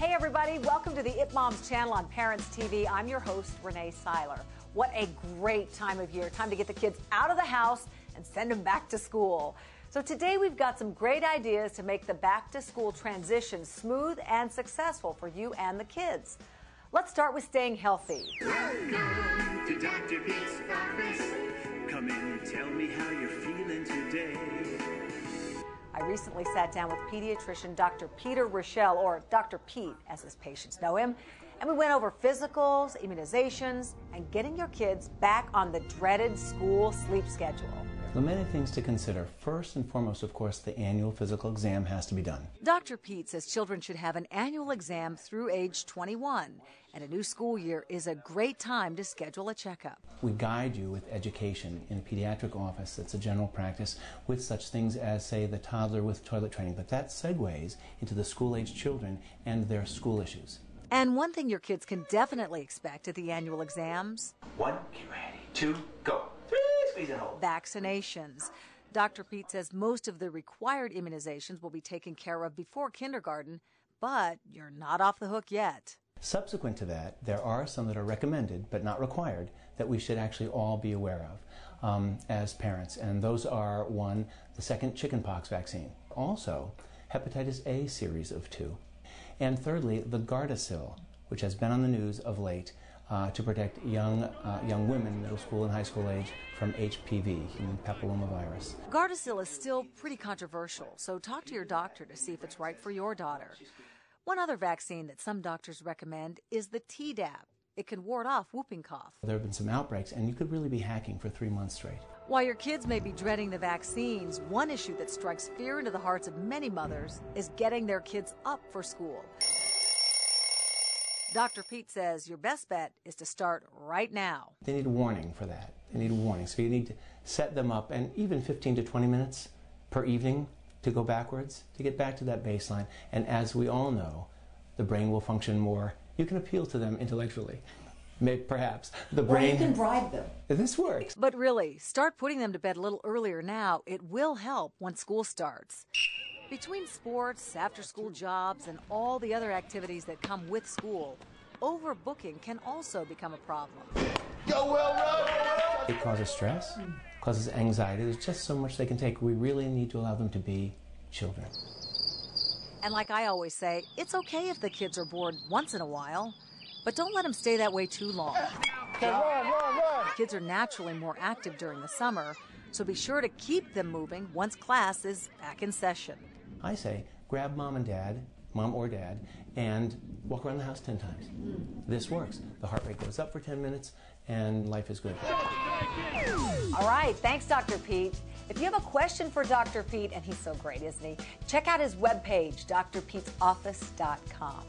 Hey everybody, welcome to the It Moms channel on Parents TV. I'm your host, Rene Syler. What a great time of year. Time to get the kids out of the house and send them back to school. So today we've got some great ideas to make the back to school transition smooth and successful for you and the kids. Let's start with staying healthy. Welcome to Dr. Pete's office. Come in and tell me how you're feeling today. I recently sat down with pediatrician Dr. Peter Rochelle, or Dr. Pete, as his patients know him, and we went over physicals, immunizations, and getting your kids back on the dreaded school sleep schedule. There are many things to consider. First and foremost, of course, the annual physical exam has to be done. Dr. Pete says children should have an annual exam through age 21, and a new school year is a great time to schedule a checkup. We guide you with education in a pediatric office that's a general practice with such things as, say, the toddler with toilet training, but that segues into the school-age children and their school issues. And one thing your kids can definitely expect at the annual exams: 1, get ready, 2, go. 3, squeeze and hold. Vaccinations. Dr. Pete says most of the required immunizations will be taken care of before kindergarten, but you're not off the hook yet. Subsequent to that, there are some that are recommended but not required that we should actually all be aware of as parents. And those are, 1, the second chickenpox vaccine. Also, hepatitis A series of 2. And thirdly, the Gardasil, which has been on the news of late to protect young women, middle school and high school age, from HPV, human papillomavirus. Gardasil is still pretty controversial, so talk to your doctor to see if it's right for your daughter. One other vaccine that some doctors recommend is the Tdap. It can ward off whooping cough. There have been some outbreaks, and you could really be hacking for 3 months straight. While your kids may be dreading the vaccines, one issue that strikes fear into the hearts of many mothers is getting their kids up for school. Dr. Pete says your best bet is to start right now. They need a warning for that. They need a warning. So you need to set them up, and even 15 to 20 minutes per evening to go backwards, to get back to that baseline. And as we all know, the brain will function more. You can appeal to them intellectually. Maybe, perhaps. The brain. Or you can bribe them. This works. But really, start putting them to bed a little earlier now. It will help when school starts. Between sports, after-school jobs, and all the other activities that come with school, overbooking can also become a problem. Go, Will, run! It causes stress, causes anxiety. There's just so much they can take. We really need to allow them to be children. And like I always say, it's okay if the kids are bored once in a while, but don't let them stay that way too long. Kids are naturally more active during the summer, so be sure to keep them moving once class is back in session. I say, grab mom or dad, and walk around the house 10 times. This works. The heart rate goes up for 10 minutes, and life is good. All right, thanks, Dr. Pete. If you have a question for Dr. Pete, and he's so great, isn't he? Check out his webpage, drpetesoffice.com.